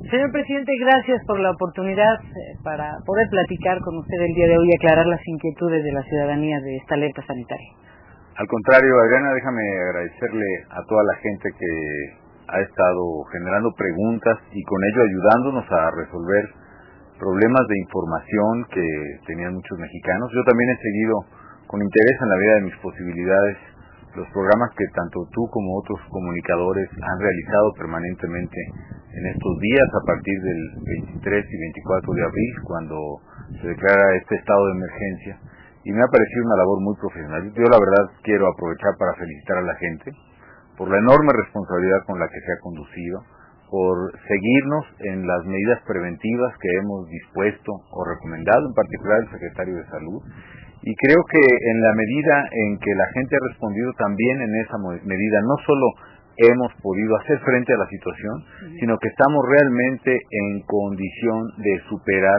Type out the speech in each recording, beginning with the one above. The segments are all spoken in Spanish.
Señor presidente, gracias por la oportunidad para poder platicar con usted el día de hoy y aclarar las inquietudes de la ciudadanía de esta alerta sanitaria. Al contrario, Adriana, déjame agradecerle a toda la gente que ha estado generando preguntas y con ello ayudándonos a resolver problemas de información que tenían muchos mexicanos. Yo también he seguido con interés en la medida de mis posibilidades los programas que tanto tú como otros comunicadores han realizado permanentemente en estos días a partir del 23 y 24 de abril, cuando se declara este estado de emergencia, y me ha parecido una labor muy profesional. Yo la verdad quiero aprovechar para felicitar a la gente por la enorme responsabilidad con la que se ha conducido, por seguirnos en las medidas preventivas que hemos dispuesto o recomendado, en particular el secretario de Salud. Y creo que en la medida en que la gente ha respondido también en esa medida, no solo hemos podido hacer frente a la situación, sino que estamos realmente en condición de superar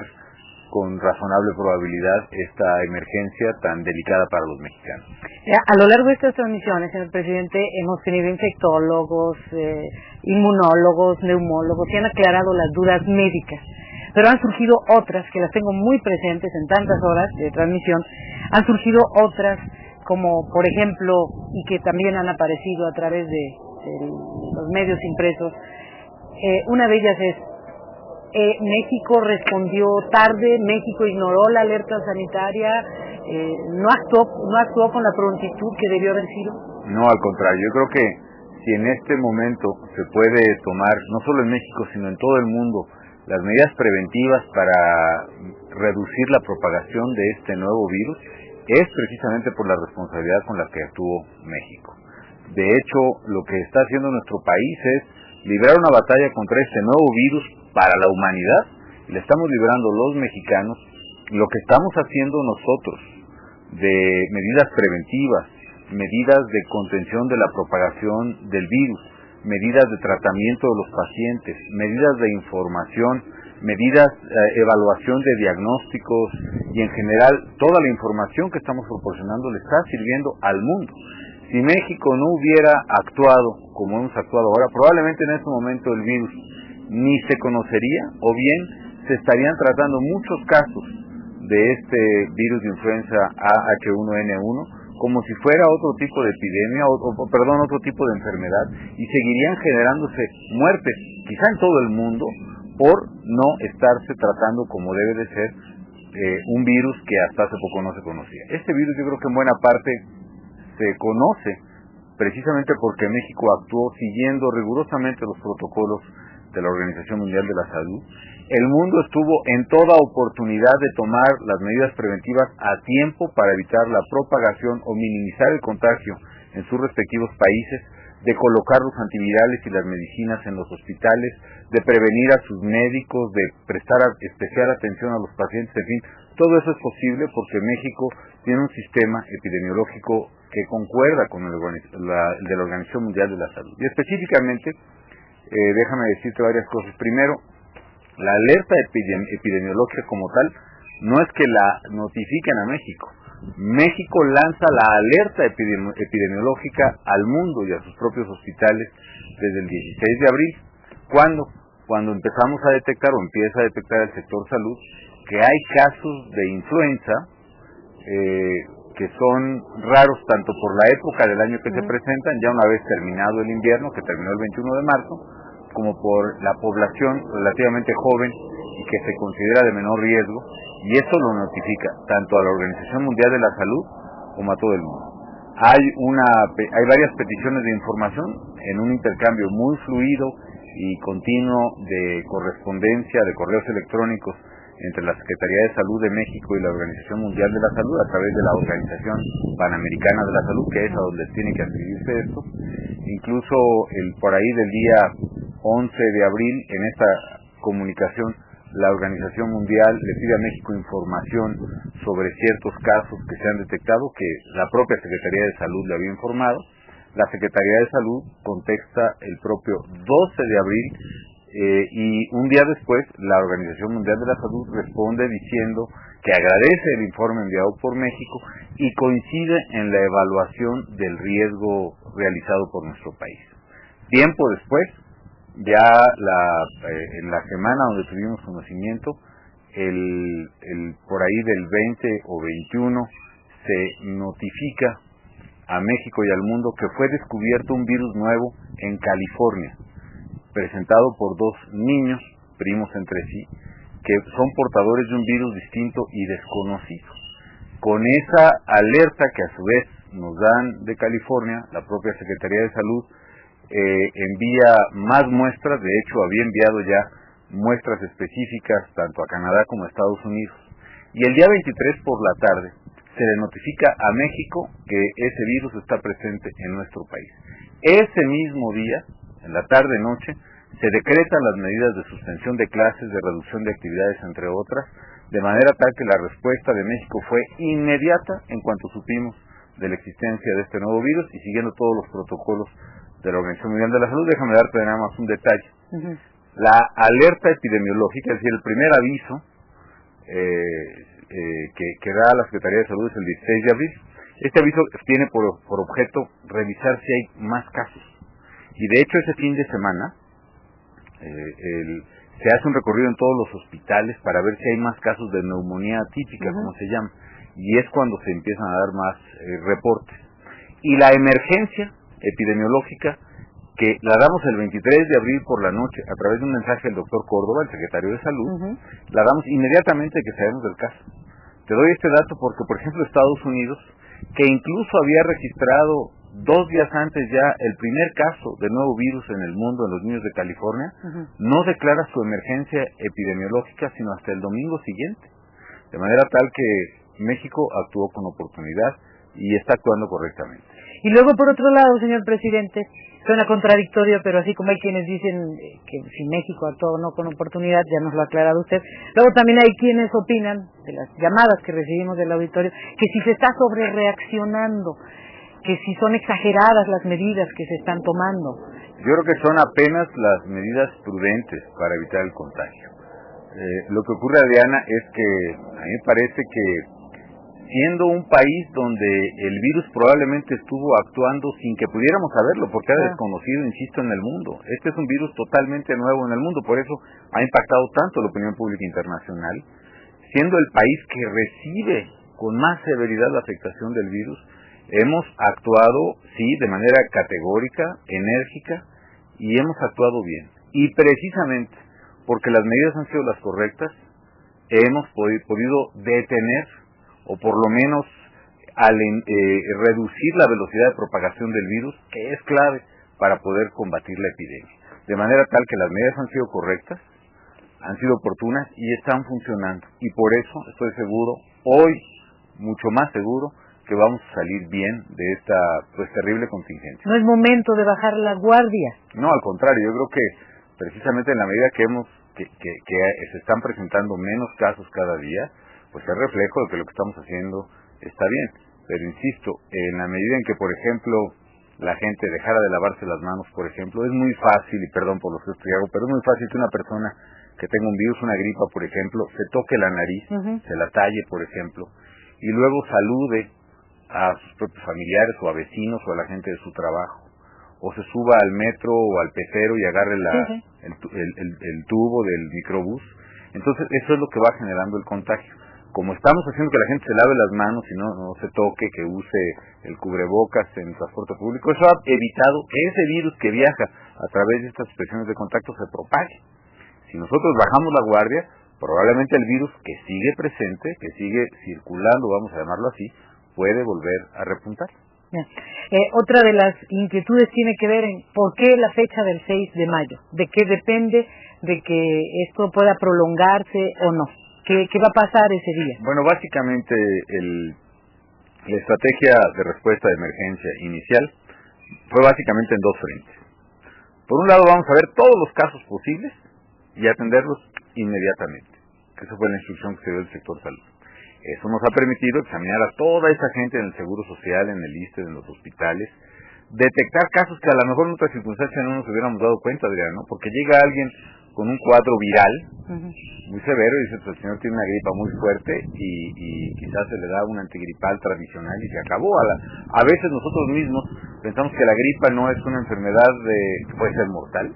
con razonable probabilidad esta emergencia tan delicada para los mexicanos. A lo largo de estas transmisiones, señor presidente, hemos tenido infectólogos, inmunólogos, neumólogos, que han aclarado las dudas médicas. Pero han surgido otras, que las tengo muy presentes en tantas horas de transmisión, han surgido otras como, por ejemplo, y que también han aparecido a través de los medios impresos. Una de ellas es, México respondió tarde, México ignoró la alerta sanitaria, no actuó con la prontitud que debió haber sido. No, al contrario, yo creo que si en este momento se puede tomar, no solo en México, sino en todo el mundo, las medidas preventivas para reducir la propagación de este nuevo virus, es precisamente por la responsabilidad con la que actuó México. De hecho, lo que está haciendo nuestro país es librar una batalla contra este nuevo virus para la humanidad, y la estamos librando los mexicanos. Lo que estamos haciendo nosotros de medidas preventivas, medidas de contención de la propagación del virus, medidas de tratamiento de los pacientes, medidas de información, medidas, evaluación de diagnósticos y en general toda la información que estamos proporcionando le está sirviendo al mundo. Si México no hubiera actuado como hemos actuado ahora, probablemente en este momento el virus ni se conocería, o bien se estarían tratando muchos casos de este virus de influenza H1N1 como si fuera otro tipo de epidemia, otro tipo de enfermedad, y seguirían generándose muertes, quizá en todo el mundo, por no estarse tratando como debe de ser un virus que hasta hace poco no se conocía. Este virus yo creo que en buena parte se conoce precisamente porque México actuó siguiendo rigurosamente los protocolos de la Organización Mundial de la Salud. El mundo estuvo en toda oportunidad de tomar las medidas preventivas a tiempo para evitar la propagación o minimizar el contagio en sus respectivos países, de colocar los antivirales y las medicinas en los hospitales, de prevenir a sus médicos, de prestar especial atención a los pacientes, en fin. Todo eso es posible porque México tiene un sistema epidemiológico que concuerda con el de la Organización Mundial de la Salud. Y específicamente, déjame decirte varias cosas. Primero, la alerta epidemiológica como tal no es que la notifiquen a México. México lanza la alerta epidemiológica al mundo y a sus propios hospitales desde el 16 de abril. ¿Cuándo? Cuando empezamos a detectar o empieza a detectar el sector salud que hay casos de influenza que son raros tanto por la época del año que se presentan, ya una vez terminado el invierno, que terminó el 21 de marzo, como por la población relativamente joven y que se considera de menor riesgo, y eso lo notifica tanto a la Organización Mundial de la Salud como a todo el mundo. Hay varias peticiones de información en un intercambio muy fluido y continuo de correspondencia, de correos electrónicos entre la Secretaría de Salud de México y la Organización Mundial de la Salud a través de la Organización Panamericana de la Salud, que es a donde tiene que adscribirse esto. Incluso por ahí del día 11 de abril, en esta comunicación, la Organización Mundial le pide a México información sobre ciertos casos que se han detectado, que la propia Secretaría de Salud le había informado. La Secretaría de Salud contesta el propio 12 de abril y un día después la Organización Mundial de la Salud responde diciendo que agradece el informe enviado por México y coincide en la evaluación del riesgo realizado por nuestro país. Tiempo después, ya en la semana donde tuvimos conocimiento, por ahí del 20 o 21, se notifica a México y al mundo que fue descubierto un virus nuevo en California, presentado por 2 niños, primos entre sí, que son portadores de un virus distinto y desconocido. Con esa alerta que a su vez nos dan de California, la propia Secretaría de Salud envía más muestras. De hecho había enviado ya muestras específicas tanto a Canadá como a Estados Unidos, y el día 23 por la tarde se le notifica a México que ese virus está presente en nuestro país. Ese mismo día, en la tarde-noche, se decretan las medidas de suspensión de clases, de reducción de actividades, entre otras, de manera tal que la respuesta de México fue inmediata en cuanto supimos de la existencia de este nuevo virus, y siguiendo todos los protocolos de la Organización Mundial de la Salud. Déjame darte nada más un detalle. La alerta epidemiológica, es decir, el primer aviso que da la Secretaría de Salud es el 16 de abril. Este aviso tiene por objeto revisar si hay más casos. Y de hecho ese fin de semana se hace un recorrido en todos los hospitales para ver si hay más casos de neumonía atípica, como se llama. Y es cuando se empiezan a dar más reportes. Y la emergencia epidemiológica, que la damos el 23 de abril por la noche a través de un mensaje del doctor Córdoba, el secretario de Salud, la damos inmediatamente que sabemos del caso. Te doy este dato porque, por ejemplo, Estados Unidos, que incluso había registrado 2 días antes ya el primer caso de nuevo virus en el mundo en los niños de California, no declara su emergencia epidemiológica sino hasta el domingo siguiente. De manera tal que México actuó con oportunidad y está actuando correctamente. Y luego, por otro lado, señor presidente, suena contradictorio, pero así como hay quienes dicen que si México actuó no con oportunidad, ya nos lo ha aclarado usted, luego también hay quienes opinan, de las llamadas que recibimos del auditorio, que si se está sobrereaccionando, que si son exageradas las medidas que se están tomando. Yo creo que son apenas las medidas prudentes para evitar el contagio. Lo que ocurre, Adriana, es que a mí me parece que siendo un país donde el virus probablemente estuvo actuando sin que pudiéramos saberlo, porque era desconocido, insisto, en el mundo. Este es un virus totalmente nuevo en el mundo, por eso ha impactado tanto la opinión pública internacional. Siendo el país que recibe con más severidad la afectación del virus, hemos actuado, sí, de manera categórica, enérgica, y hemos actuado bien. Y precisamente porque las medidas han sido las correctas, hemos podido detener, o por lo menos reducir la velocidad de propagación del virus, que es clave para poder combatir la epidemia. De manera tal que las medidas han sido correctas, han sido oportunas y están funcionando. Y por eso estoy seguro, hoy mucho más seguro, que vamos a salir bien de esta terrible contingencia. ¿No es momento de bajar la guardia? No, al contrario, yo creo que precisamente en la medida que se están presentando menos casos cada día, pues es reflejo de que lo que estamos haciendo está bien. Pero insisto, en la medida en que, por ejemplo, la gente dejara de lavarse las manos, por ejemplo, es muy fácil, y perdón por los gestos que hago, pero es muy fácil que una persona que tenga un virus, una gripa, por ejemplo, se toque la nariz, se la talle, por ejemplo, y luego salude a sus propios familiares o a vecinos o a la gente de su trabajo, o se suba al metro o al pecero y agarre el tubo del microbús. Entonces eso es lo que va generando el contagio. Como estamos haciendo que la gente se lave las manos y no se toque, que use el cubrebocas en el transporte público, eso ha evitado que ese virus que viaja a través de estas expresiones de contacto se propague. Si nosotros bajamos la guardia, probablemente el virus que sigue presente, que sigue circulando, vamos a llamarlo así, puede volver a repuntar. Otra de las inquietudes tiene que ver en por qué la fecha del 6 de mayo, de qué depende de que esto pueda prolongarse o no. ¿Qué va a pasar ese día? Bueno, básicamente la estrategia de respuesta de emergencia inicial fue básicamente en 2 frentes. Por un lado vamos a ver todos los casos posibles y atenderlos inmediatamente, que esa fue la instrucción que se dio del sector salud. Eso nos ha permitido examinar a toda esa gente en el Seguro Social, en el ISSSTE, en los hospitales, detectar casos que a lo mejor en otras circunstancias no nos hubiéramos dado cuenta, Adrián, ¿no? Porque llega alguien con un cuadro viral muy severo y dice, pues el señor tiene una gripa muy fuerte y quizás se le da un antigripal tradicional y se acabó. A veces nosotros mismos pensamos que la gripa no es una enfermedad que puede ser mortal,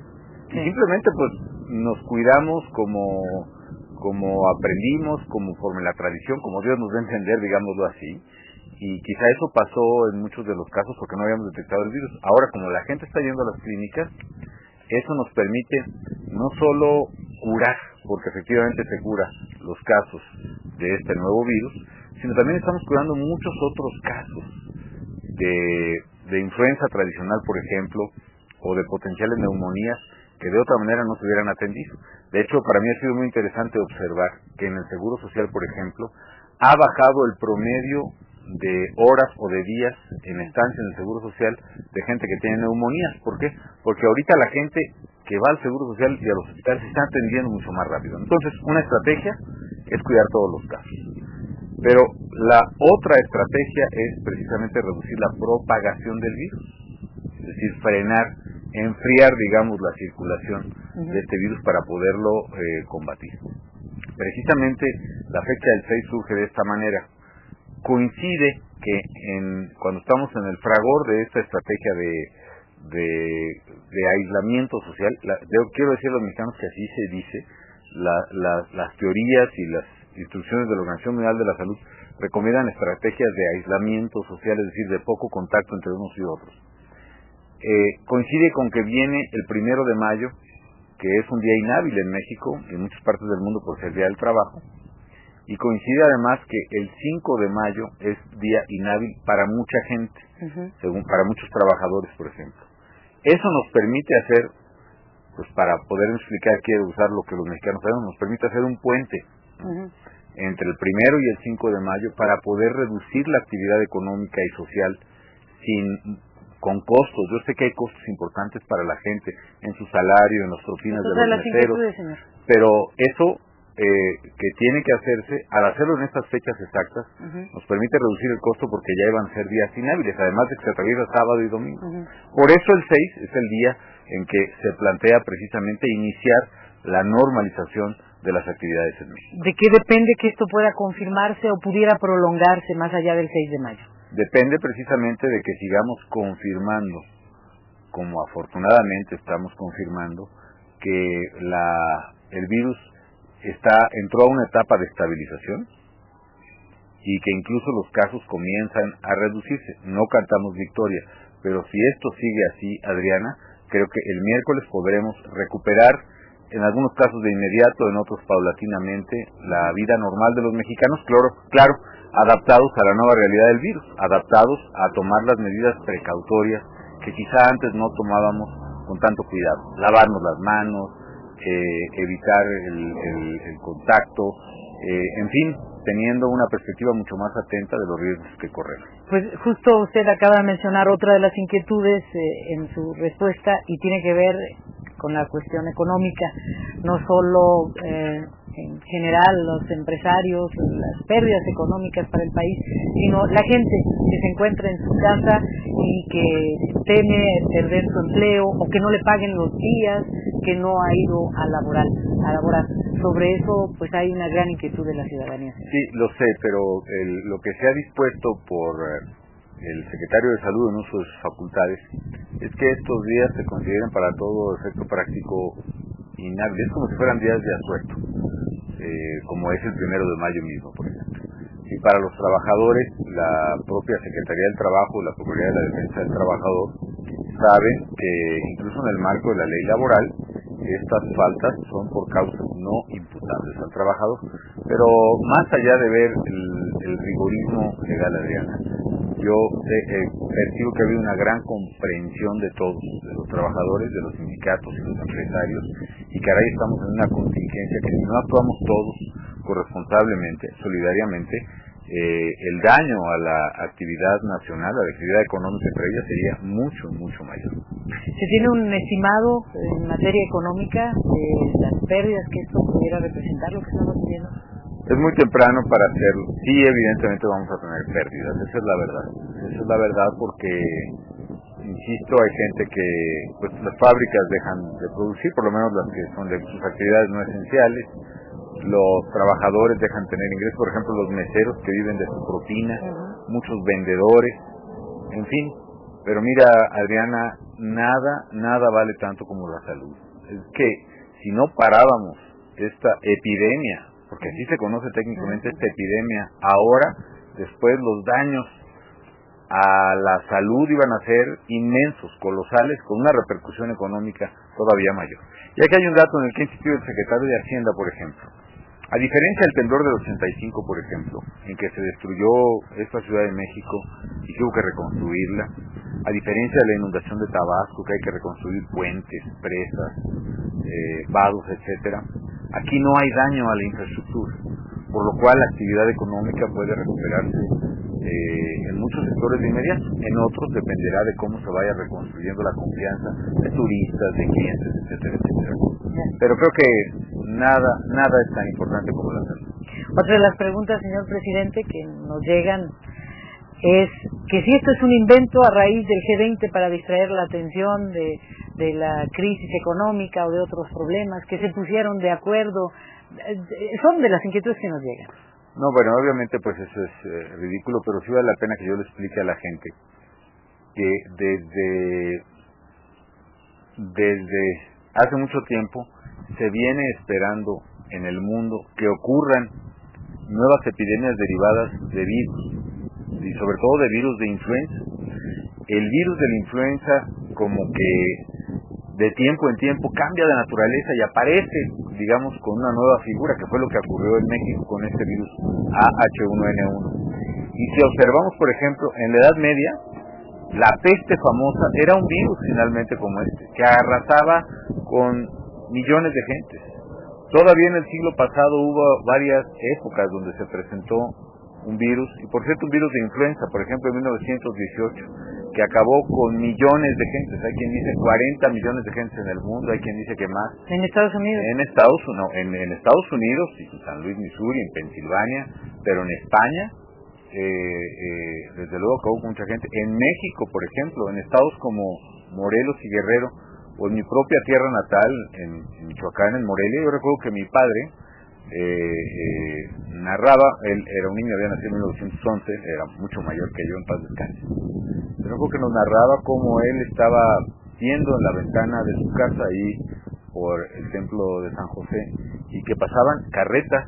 Y simplemente pues nos cuidamos como aprendimos, conforme la tradición, como Dios nos da a entender, digámoslo así, y quizá eso pasó en muchos de los casos porque no habíamos detectado el virus. Ahora, como la gente está yendo a las clínicas, eso nos permite no solo curar, porque efectivamente se cura los casos de este nuevo virus, sino también estamos curando muchos otros casos de influenza tradicional, por ejemplo, o de potenciales neumonías que de otra manera no se hubieran atendido. De hecho, para mí ha sido muy interesante observar que en el Seguro Social, por ejemplo, ha bajado el promedio de horas o de días en estancia en el Seguro Social de gente que tiene neumonías. ¿Por qué? Porque ahorita la gente que va al Seguro Social y a los hospitales se está atendiendo mucho más rápido. Entonces, una estrategia es cuidar todos los casos. Pero la otra estrategia es precisamente reducir la propagación del virus. Es decir, enfriar, digamos, la circulación de este virus para poderlo combatir. Precisamente la fecha del 6 surge de esta manera. Coincide que cuando estamos en el fragor de esta estrategia de aislamiento social, quiero decir a los mexicanos que así se dice, las teorías y las instrucciones de la Organización Mundial de la Salud recomiendan estrategias de aislamiento social, es decir, de poco contacto entre unos y otros. Coincide con que viene el 1 de mayo, que es un día inhábil en México y en muchas partes del mundo por ser Día del Trabajo, y coincide además que el 5 de mayo es día inhábil para mucha gente, para muchos trabajadores, por ejemplo. Eso nos permite hacer, pues para poder explicar, quiero usar lo que los mexicanos sabemos, nos permite hacer un puente entre el 1 y el 5 de mayo para poder reducir la actividad económica y social con costos. Yo sé que hay costos importantes para la gente en su salario, en las propinas de los meseros, pero eso que tiene que hacerse, al hacerlo en estas fechas exactas, nos permite reducir el costo porque ya iban a ser días inhábiles, además de que se atraviesa sábado y domingo. Por eso el 6 es el día en que se plantea precisamente iniciar la normalización de las actividades en México. ¿De qué depende que esto pueda confirmarse o pudiera prolongarse más allá del 6 de mayo? Depende precisamente de que sigamos confirmando, como afortunadamente estamos confirmando, que el virus entró a una etapa de estabilización y que incluso los casos comienzan a reducirse. No cantamos victoria, pero si esto sigue así, Adriana, creo que el miércoles podremos recuperar, en algunos casos de inmediato, en otros paulatinamente, la vida normal de los mexicanos, claro, adaptados a la nueva realidad del virus, adaptados a tomar las medidas precautorias que quizá antes no tomábamos con tanto cuidado. Lavarnos las manos, evitar el contacto, en fin, teniendo una perspectiva mucho más atenta de los riesgos que corremos. Pues justo usted acaba de mencionar otra de las inquietudes en su respuesta y tiene que ver con la cuestión económica, no solo en general los empresarios, las pérdidas económicas para el país, sino la gente que se encuentra en su casa y que teme perder su empleo o que no le paguen los días que no ha ido a laborar. Sobre eso pues hay una gran inquietud de la ciudadanía. Sí, lo sé, pero lo que se ha dispuesto por el secretario de Salud en uso de sus facultades es que estos días se consideren para todo efecto práctico inhábiles, como si fueran días de asueto, como es el 1 de mayo mismo, por ejemplo. Y para los trabajadores, la propia Secretaría del Trabajo, la Procuraduría de la Defensa del Trabajador, saben que incluso en el marco de la ley laboral, estas faltas son por causas no imputables al trabajador. Pero más allá de ver el rigorismo legal, Adriana, yo percibo que ha habido una gran comprensión de todos, de los trabajadores, de los sindicatos y los empresarios, y que ahora estamos en una contingencia que si no actuamos todos corresponsablemente, solidariamente, el daño a la actividad nacional, a la actividad económica entre ellas sería mucho, mucho mayor. ¿Se tiene un estimado en materia económica de las pérdidas que esto pudiera representar, lo que estamos viviendo? Es muy temprano para hacerlo. Sí, evidentemente vamos a tener pérdidas, esa es la verdad. Esa es la verdad porque, insisto, hay gente que, pues las fábricas dejan de producir, por lo menos las que son de sus actividades no esenciales. Los trabajadores dejan tener ingresos, por ejemplo, los meseros que viven de su propina, muchos vendedores, en fin. Pero mira, Adriana, nada vale tanto como la salud. es que si no parábamos esta epidemia, porque así se conoce técnicamente esta epidemia, ahora, después los daños a la salud iban a ser inmensos, colosales, con una repercusión económica todavía mayor. Y aquí hay un dato en el que ha insistido el secretario de Hacienda, por ejemplo. A diferencia del temblor del 85, por ejemplo, en que se destruyó esta Ciudad de México y que hubo que reconstruirla, a diferencia de la inundación de Tabasco, que hay que reconstruir puentes, presas, vados, etcétera, aquí no hay daño a la infraestructura, por lo cual la actividad económica puede recuperarse en muchos sectores de inmediato. En otros dependerá de cómo se vaya reconstruyendo la confianza de turistas, de clientes, etcétera, etcétera. Pero creo que nada es tan importante como la salud. Otra de las preguntas, señor presidente, que nos llegan es que si esto es un invento a raíz del G20 para distraer la atención de la crisis económica o de otros problemas, que se pusieron de acuerdo, son de las inquietudes que nos llegan. No, bueno, obviamente pues eso es ridículo, pero sí vale la pena que yo le explique a la gente que desde hace mucho tiempo se viene esperando en el mundo que ocurran nuevas epidemias derivadas de virus, y sobre todo de virus de influenza. El virus de la influenza como que de tiempo en tiempo cambia de naturaleza y aparece, digamos, con una nueva figura, que fue lo que ocurrió en México con este virus AH1N1. Y si observamos, por ejemplo, en la Edad Media, la peste famosa era un virus finalmente como este, que arrasaba con millones de gentes. Todavía en el siglo pasado hubo varias épocas donde se presentó un virus, y por cierto un virus de influenza, por ejemplo en 1918, que acabó con millones de gentes. Hay quien dice 40 millones de gentes en el mundo, hay quien dice que más. ¿En Estados Unidos? En Estados Unidos, en San Luis, Missouri, en Pensilvania, pero en España, desde luego acabó con mucha gente. En México, por ejemplo, en estados como Morelos y Guerrero, o en mi propia tierra natal, en Michoacán, en Morelia, yo recuerdo que mi padre narraba, él era un niño, había nacido en 1911, era mucho mayor que yo, en paz descanse. Pero recuerdo que nos narraba cómo él estaba viendo en la ventana de su casa ahí por el templo de San José, y que pasaban carretas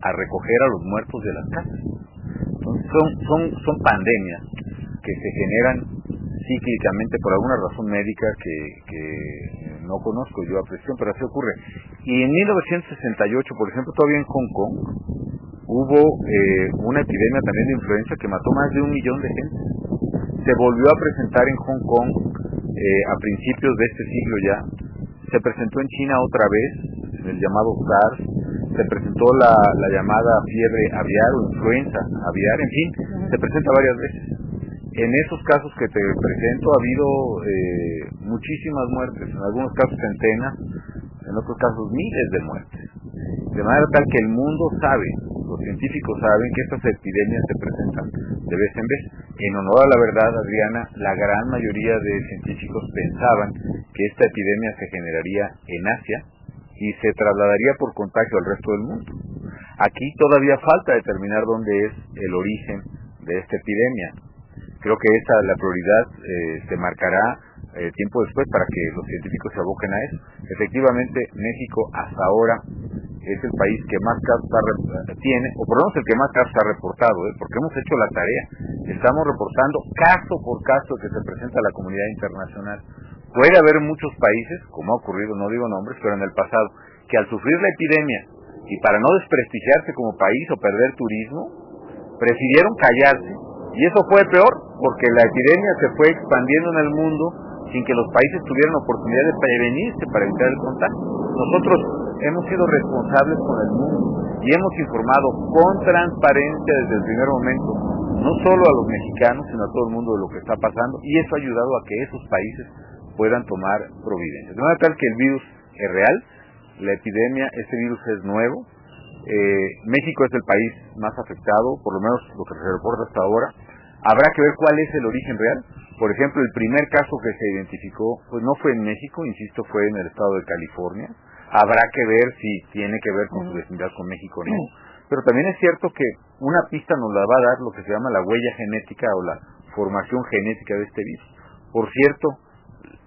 a recoger a los muertos de las casas. Entonces son pandemias que se generan cíclicamente por alguna razón médica que no conozco yo a presión, pero así ocurre. Y en 1968, por ejemplo, todavía en Hong Kong, hubo una epidemia también de influenza que mató más de 1 millón de gente. Se volvió a presentar en Hong Kong a principios de este siglo ya. Se presentó en China otra vez, en el llamado SARS. Se presentó la llamada fiebre aviar o influenza aviar, en fin, se presenta varias veces. En esos casos que te presento ha habido muchísimas muertes, en algunos casos centenas, en otros casos miles de muertes. De manera tal que el mundo sabe, los científicos saben que estas epidemias se presentan de vez en vez. En honor a la verdad, Adriana, la gran mayoría de científicos pensaban que esta epidemia se generaría en Asia y se trasladaría por contagio al resto del mundo. Aquí todavía falta determinar dónde es el origen de esta epidemia. Creo que esa la prioridad se marcará tiempo después para que los científicos se aboquen a eso. Efectivamente, México hasta ahora es el país que más casos tiene, o por lo menos el que más casos ha reportado, porque hemos hecho la tarea. Estamos reportando caso por caso que se presenta a la comunidad internacional. Puede haber muchos países, como ha ocurrido, no digo nombres, pero en el pasado, que al sufrir la epidemia y para no desprestigiarse como país o perder turismo, prefirieron callarse. Y eso fue peor, porque la epidemia se fue expandiendo en el mundo sin que los países tuvieran oportunidad de prevenirse para evitar el contagio. Nosotros hemos sido responsables con el mundo y hemos informado con transparencia desde el primer momento, no solo a los mexicanos, sino a todo el mundo de lo que está pasando, y eso ha ayudado a que esos países puedan tomar providencias. De manera tal que el virus es real, la epidemia, este virus es nuevo. México es el país más afectado, por lo menos lo que se reporta hasta ahora. Habrá que ver cuál es el origen real. Por ejemplo, el primer caso que se identificó, pues no fue en México, insisto, fue en el estado de California. Habrá que ver si tiene que ver con su vecindad con México o no. Pero también es cierto que una pista nos la va a dar lo que se llama la huella genética o la formación genética de este virus. Por cierto,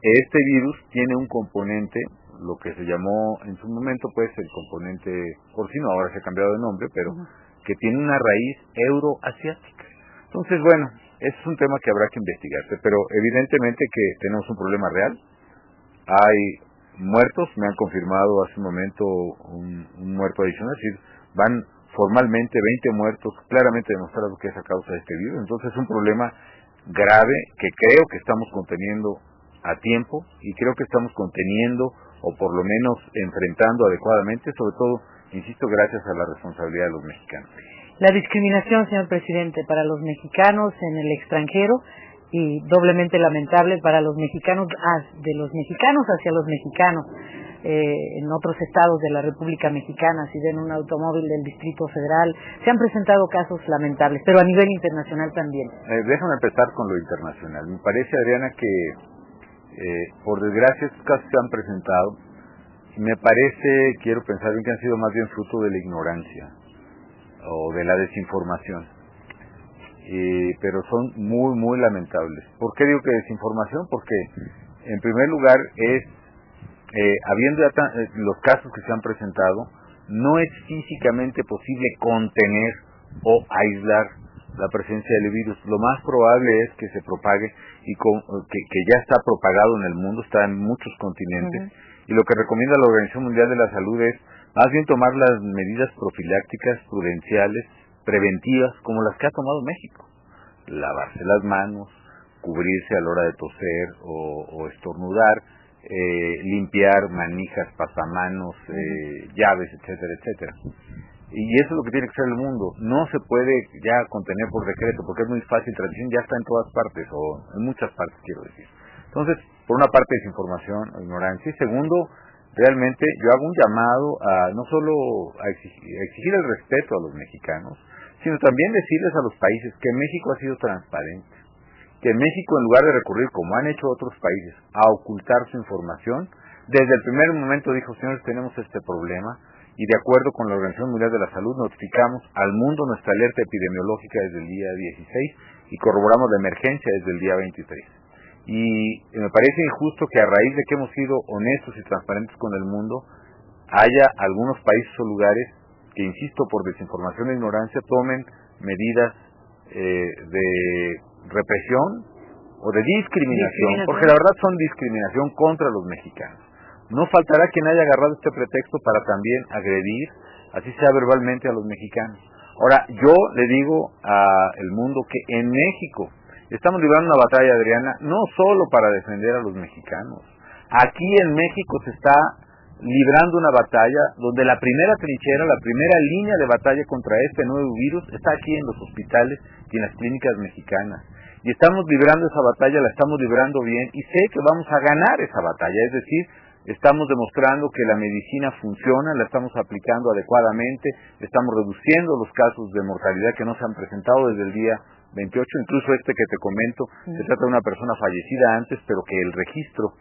este virus tiene un componente, lo que se llamó en su momento pues el componente porcino, ahora se ha cambiado de nombre, pero que tiene una raíz euroasiática. Entonces, bueno, es un tema que habrá que investigarse, pero evidentemente que tenemos un problema real. Hay muertos, me han confirmado hace un momento un muerto adicional, es decir, van formalmente 20 muertos, claramente demostrado que es a causa de este virus. Entonces es un problema grave que creo que estamos conteniendo a tiempo y creo que estamos conteniendo o por lo menos enfrentando adecuadamente, sobre todo, insisto, gracias a la responsabilidad de los mexicanos. La discriminación, señor presidente, para los mexicanos en el extranjero y doblemente lamentable para los mexicanos, de los mexicanos hacia los mexicanos en otros estados de la República Mexicana, si ven un automóvil del Distrito Federal, se han presentado casos lamentables, pero a nivel internacional también. Déjame empezar con lo internacional. Me parece, Adriana, que por desgracia estos casos se han presentado y me parece, quiero pensar bien, que han sido más bien fruto de la ignorancia o de la desinformación. Pero son muy, muy lamentables. ¿Por qué digo que desinformación? Porque, en primer lugar, habiendo los casos que se han presentado, no es físicamente posible contener o aislar la presencia del virus. Lo más probable es que se propague y que ya está propagado en el mundo, está en muchos continentes. Y lo que recomienda la Organización Mundial de la Salud es más bien tomar las medidas profilácticas, prudenciales, preventivas, como las que ha tomado México. Lavarse las manos, cubrirse a la hora de toser o estornudar, limpiar manijas, pasamanos, llaves, etcétera, etcétera. Y eso es lo que tiene que ser el mundo. No se puede ya contener por decreto, porque es muy fácil, transmisión ya está en todas partes, o en muchas partes, quiero decir. Entonces, por una parte, desinformación o ignorancia, y segundo, realmente yo hago un llamado a no solo a exigir el respeto a los mexicanos, sino también decirles a los países que México ha sido transparente, que México, en lugar de recurrir, como han hecho otros países, a ocultar su información, desde el primer momento dijo: señores, tenemos este problema, y de acuerdo con la Organización Mundial de la Salud notificamos al mundo nuestra alerta epidemiológica desde el día 16 y corroboramos la emergencia desde el día 23. Y me parece injusto que a raíz de que hemos sido honestos y transparentes con el mundo, haya algunos países o lugares que, insisto, por desinformación e ignorancia, tomen medidas de represión o de discriminación, porque la verdad son discriminación contra los mexicanos. No faltará quien haya agarrado este pretexto para también agredir, así sea verbalmente, a los mexicanos. Ahora, yo le digo al mundo que en México estamos librando una batalla, Adriana, no solo para defender a los mexicanos. Aquí en México se está librando una batalla donde la primera trinchera, la primera línea de batalla contra este nuevo virus está aquí en los hospitales y en las clínicas mexicanas. Y estamos librando esa batalla, la estamos librando bien, y sé que vamos a ganar esa batalla, es decir, estamos demostrando que la medicina funciona, la estamos aplicando adecuadamente, estamos reduciendo los casos de mortalidad que no se han presentado desde el día 28, incluso este que te comento, se trata de una persona fallecida antes, pero que el registro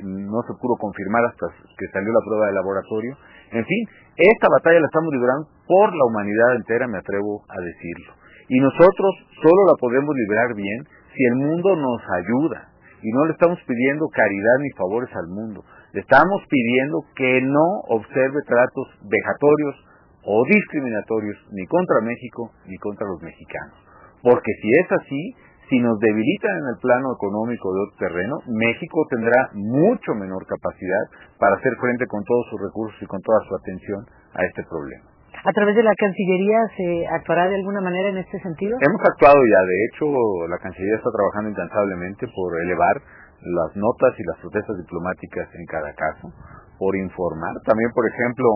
no se pudo confirmar hasta que salió la prueba de laboratorio. En fin, esta batalla la estamos librando por la humanidad entera, me atrevo a decirlo. Y nosotros solo la podemos librar bien si el mundo nos ayuda. Y no le estamos pidiendo caridad ni favores al mundo. Le estamos pidiendo que no observe tratos vejatorios o discriminatorios ni contra México ni contra los mexicanos. Porque si es así, si nos debilitan en el plano económico de otro terreno, México tendrá mucho menor capacidad para hacer frente con todos sus recursos y con toda su atención a este problema. ¿A través de la Cancillería se actuará de alguna manera en este sentido? Hemos actuado ya, de hecho, la Cancillería está trabajando incansablemente por elevar las notas y las protestas diplomáticas en cada caso, por informar. También, por ejemplo,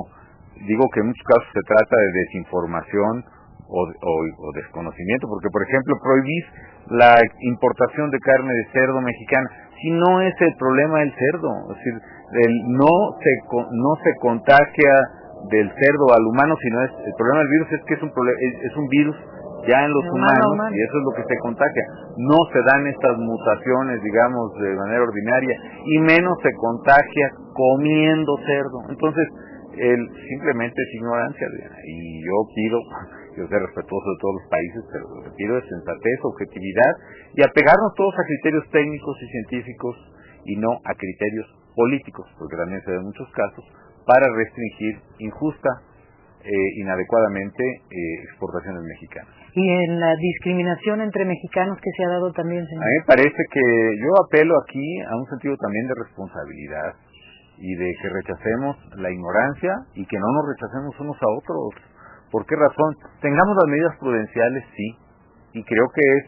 digo que en muchos casos se trata de desinformación o desconocimiento, porque, por ejemplo, prohibir la importación de carne de cerdo mexicana, si no es el problema del cerdo, es decir, no se contagia del cerdo al humano, sino el problema del virus es que es un virus ya en los humanos, y eso es lo que se contagia. No se dan estas mutaciones, digamos, de manera ordinaria, y menos se contagia comiendo cerdo. Entonces, simplemente es ignorancia, y yo pido, yo soy respetuoso de todos los países, pero lo que pido es sensatez, objetividad, y apegarnos todos a criterios técnicos y científicos, y no a criterios políticos, porque también se ven muchos casos, para restringir injusta, inadecuadamente, exportaciones mexicanas. Y en la discriminación entre mexicanos que se ha dado también, señor. A mí me parece que yo apelo aquí a un sentido también de responsabilidad y de que rechacemos la ignorancia y que no nos rechacemos unos a otros. ¿Por qué razón? Tengamos las medidas prudenciales, sí, y creo que es,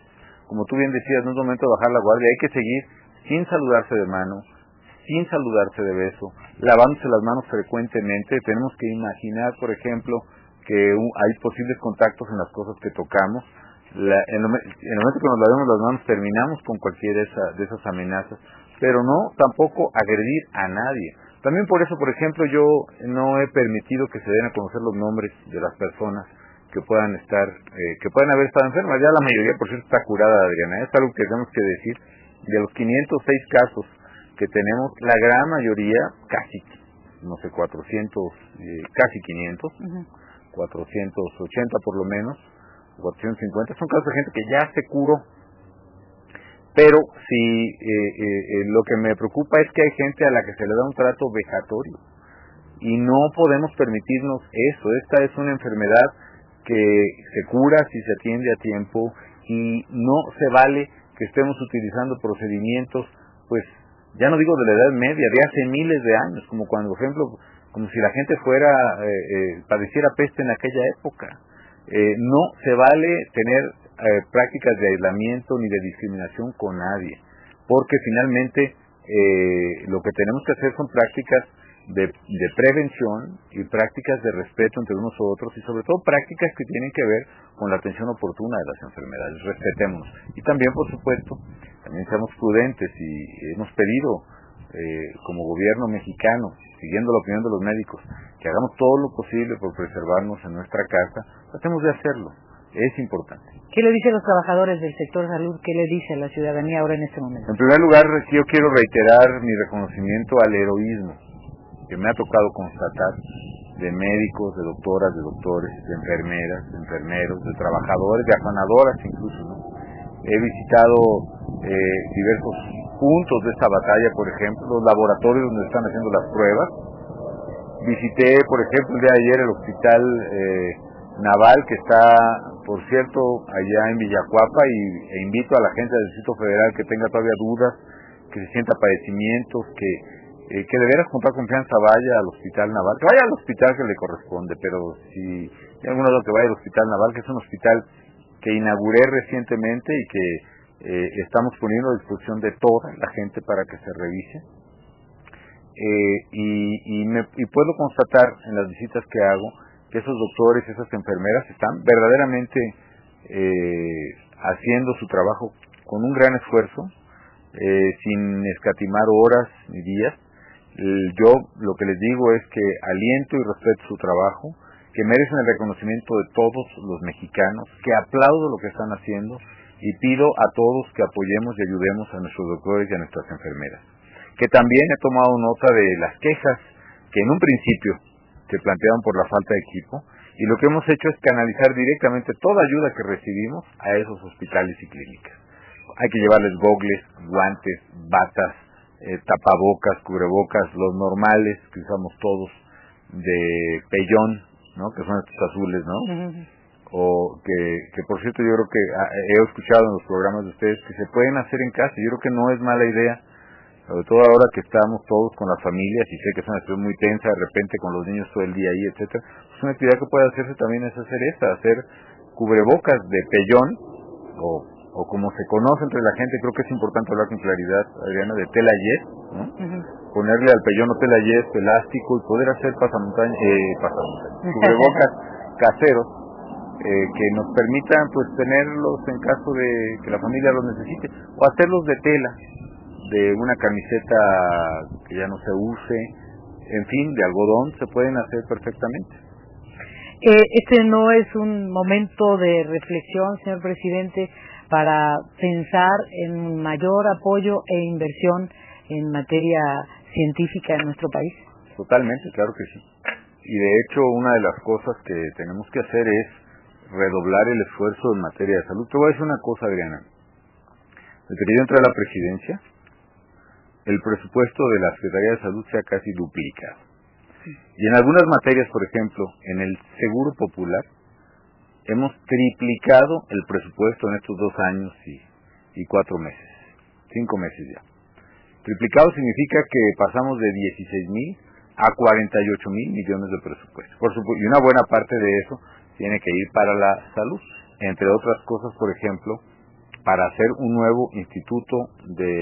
como tú bien decías, no es momento de bajar la guardia, hay que seguir sin saludarse de mano, sin saludarse de beso, lavándose las manos frecuentemente. Tenemos que imaginar, por ejemplo, que hay posibles contactos en las cosas que tocamos. En el momento que nos lavemos las manos terminamos con cualquiera de esas amenazas, pero no tampoco agredir a nadie. También por eso, por ejemplo, yo no he permitido que se den a conocer los nombres de las personas que puedan haber estado enfermas. Ya la mayoría, por cierto, está curada, Adriana. Es algo que tenemos que decir. De los 506 casos que tenemos, la gran mayoría, casi, no sé, 400, casi 500, 480 por lo menos, 450, son casos de gente que ya se curó. Pero sí, lo que me preocupa es que hay gente a la que se le da un trato vejatorio y no podemos permitirnos eso. Esta es una enfermedad que se cura si se atiende a tiempo y no se vale que estemos utilizando procedimientos, pues ya no digo de la Edad Media, de hace miles de años, como cuando, por ejemplo, como si la gente padeciera peste en aquella época. No se vale tener prácticas de aislamiento ni de discriminación con nadie, porque finalmente lo que tenemos que hacer son prácticas de prevención y prácticas de respeto entre unos u otros, y sobre todo prácticas que tienen que ver con la atención oportuna de las enfermedades. Respetémonos. Y también, por supuesto, también seamos prudentes, y hemos pedido como gobierno mexicano, siguiendo la opinión de los médicos, que hagamos todo lo posible por preservarnos en nuestra casa. Tratemos de hacerlo, es importante. ¿Qué le dice a los trabajadores del sector salud? ¿Qué le dice a la ciudadanía ahora en este momento? En primer lugar, yo quiero reiterar mi reconocimiento al heroísmo que me ha tocado constatar de médicos, de doctoras, de doctores, de enfermeras, de enfermeros, de trabajadores, de afanadoras incluso, ¿no? He visitado diversos puntos de esta batalla, por ejemplo, los laboratorios donde están haciendo las pruebas. Visité, por ejemplo, el día de ayer el hospital naval, que está, por cierto, allá en Villacuapa, e invito a la gente del Distrito Federal que tenga todavía dudas, que se sienta padecimientos, que de veras con toda confianza vaya al hospital naval, que vaya al hospital que le corresponde, pero si hay alguna duda, que vaya al hospital naval, que es un hospital que inauguré recientemente y que estamos poniendo a disposición de toda la gente para que se revise. Y puedo constatar en las visitas que hago que esos doctores, esas enfermeras están verdaderamente haciendo su trabajo con un gran esfuerzo, sin escatimar horas ni días. Yo lo que les digo es que aliento y respeto su trabajo, que merecen el reconocimiento de todos los mexicanos, que aplaudo lo que están haciendo y pido a todos que apoyemos y ayudemos a nuestros doctores y a nuestras enfermeras. Que también he tomado nota de las quejas que en un principio se planteaban por la falta de equipo, y lo que hemos hecho es canalizar directamente toda ayuda que recibimos a esos hospitales y clínicas. Hay que llevarles gogles, guantes, batas, tapabocas, cubrebocas, los normales que usamos todos, de pellón, ¿no? Que son estos azules, ¿no? O que por cierto yo creo que he escuchado en los programas de ustedes que se pueden hacer en casa. Yo creo que no es mala idea, sobre todo ahora que estamos todos con las familias, y sé que es una situación muy tensa de repente con los niños todo el día ahí, etcétera. Pues una actividad que puede hacerse también es hacer cubrebocas de pellón, o como se conoce entre la gente. Creo que es importante hablar con claridad, Adriana, de tela yes, ¿no? Ponerle al pellón o tela yes elástico y poder hacer cubrebocas caseros, que nos permitan pues tenerlos en caso de que la familia los necesite, o hacerlos de tela, de una camiseta que ya no se use, en fin, de algodón, se pueden hacer perfectamente. Este no es un momento de reflexión, señor presidente, para pensar en mayor apoyo e inversión en materia científica en nuestro país. Totalmente, claro que sí. Y de hecho, una de las cosas que tenemos que hacer es redoblar el esfuerzo en materia de salud. Te voy a decir una cosa, Adriana. Desde que yo entré a la presidencia, el presupuesto de la Secretaría de Salud se ha casi duplicado. Y en algunas materias, por ejemplo, en el Seguro Popular, hemos triplicado el presupuesto en estos 2 años y 4 meses, 5 meses ya. Triplicado significa que pasamos de 16,000 a 48,000 millones de presupuesto. Por supuesto, y una buena parte de eso tiene que ir para la salud, entre otras cosas, por ejemplo, para hacer un nuevo instituto de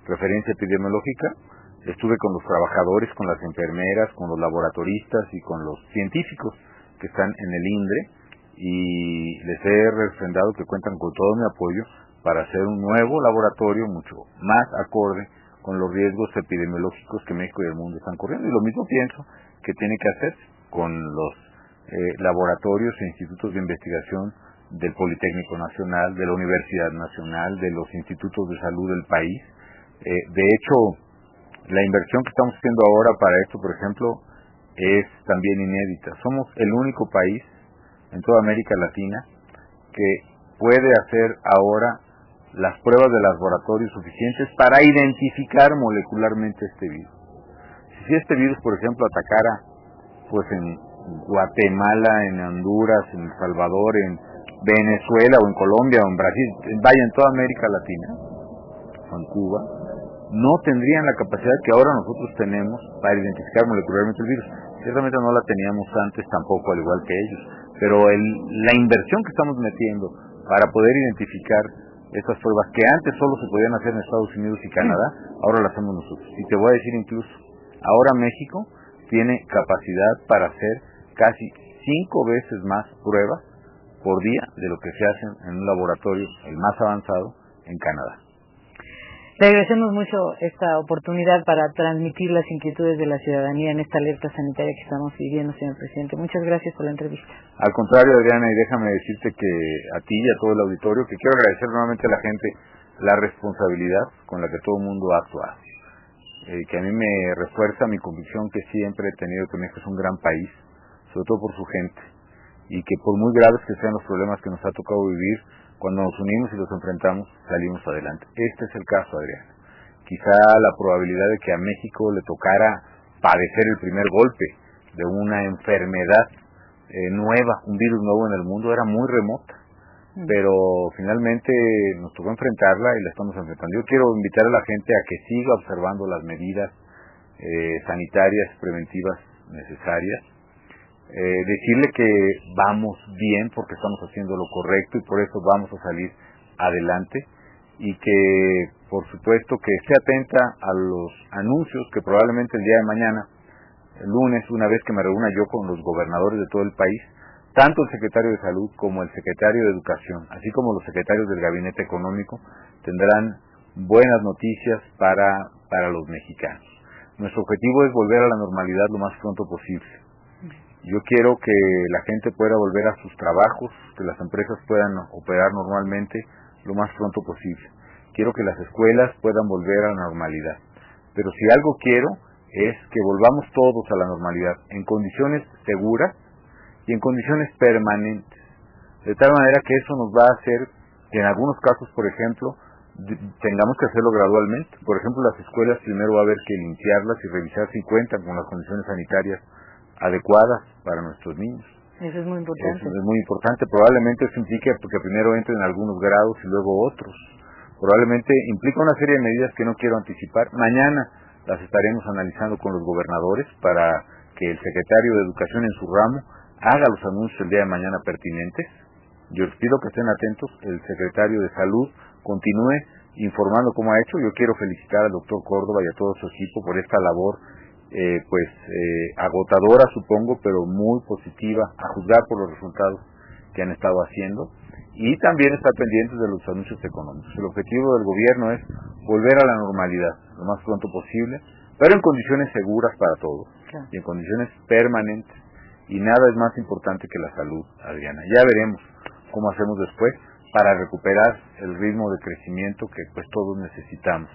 referencia epidemiológica. Estuve con los trabajadores, con las enfermeras, con los laboratoristas y con los científicos que están en el INDRE, y les he refrendado que cuentan con todo mi apoyo para hacer un nuevo laboratorio mucho más acorde con los riesgos epidemiológicos que México y el mundo están corriendo. Y lo mismo pienso que tiene que hacer con los laboratorios e institutos de investigación del Politécnico Nacional, de la Universidad Nacional, de los institutos de salud del país. De hecho, la inversión que estamos haciendo ahora para esto, por ejemplo, es también inédita. Somos el único país en toda América Latina que puede hacer ahora las pruebas de laboratorio suficientes para identificar molecularmente este virus. Si este virus, por ejemplo, atacara pues en Guatemala, en Honduras, en El Salvador, en Venezuela o en Colombia o en Brasil, vaya, en toda América Latina o en Cuba, no tendrían la capacidad que ahora nosotros tenemos para identificar molecularmente el virus. Ciertamente no la teníamos antes tampoco, al igual que ellos, pero la inversión que estamos metiendo para poder identificar estas pruebas que antes solo se podían hacer en Estados Unidos y Canadá, ahora las hacemos nosotros. Y te voy a decir incluso, ahora México tiene capacidad para hacer casi 5 veces más pruebas por día de lo que se hacen en un laboratorio, el más avanzado, en Canadá. Le agradecemos mucho esta oportunidad para transmitir las inquietudes de la ciudadanía en esta alerta sanitaria que estamos viviendo, señor presidente. Muchas gracias por la entrevista. Al contrario, Adriana, y déjame decirte que a ti y a todo el auditorio, que quiero agradecer nuevamente a la gente la responsabilidad con la que todo el mundo ha actuado. Que a mí me refuerza mi convicción que siempre he tenido que México es un gran país, sobre todo por su gente, y que por muy graves que sean los problemas que nos ha tocado vivir, cuando nos unimos y los enfrentamos, salimos adelante. Este es el caso, Adriana. Quizá la probabilidad de que a México le tocara padecer el primer golpe de una enfermedad nueva, un virus nuevo en el mundo, era muy remota. Pero finalmente nos tocó enfrentarla y la estamos enfrentando. Yo quiero invitar a la gente a que siga observando las medidas sanitarias preventivas necesarias. Decirle que vamos bien porque estamos haciendo lo correcto y por eso vamos a salir adelante, y que por supuesto que esté atenta a los anuncios que probablemente el día de mañana, el lunes, una vez que me reúna yo con los gobernadores de todo el país, tanto el secretario de Salud como el secretario de Educación, así como los secretarios del Gabinete Económico, tendrán buenas noticias para los mexicanos. Nuestro objetivo es volver a la normalidad lo más pronto posible. Yo quiero que la gente pueda volver a sus trabajos, que las empresas puedan operar normalmente lo más pronto posible. Quiero que las escuelas puedan volver a la normalidad. Pero si algo quiero es que volvamos todos a la normalidad en condiciones seguras y en condiciones permanentes. De tal manera que eso nos va a hacer que en algunos casos, por ejemplo, tengamos que hacerlo gradualmente. Por ejemplo, las escuelas primero va a haber que limpiarlas y revisar si cuentan con las condiciones sanitarias adecuadas para nuestros niños. Eso es muy importante. Eso es muy importante. Probablemente eso implique que primero entren algunos grados y luego otros. Probablemente implica una serie de medidas que no quiero anticipar. Mañana las estaremos analizando con los gobernadores para que el secretario de Educación en su ramo haga los anuncios el día de mañana pertinentes. Yo les pido que estén atentos. El secretario de Salud continúe informando cómo ha hecho. Yo quiero felicitar al doctor Córdoba y a todo su equipo por esta labor agotadora, supongo, pero muy positiva, a juzgar por los resultados que han estado haciendo, y también estar pendientes de los anuncios económicos. El objetivo del gobierno es volver a la normalidad lo más pronto posible, pero en condiciones seguras para todos, claro, y en condiciones permanentes, y nada es más importante que la salud, Adriana. Ya veremos cómo hacemos después para recuperar el ritmo de crecimiento que pues todos necesitamos.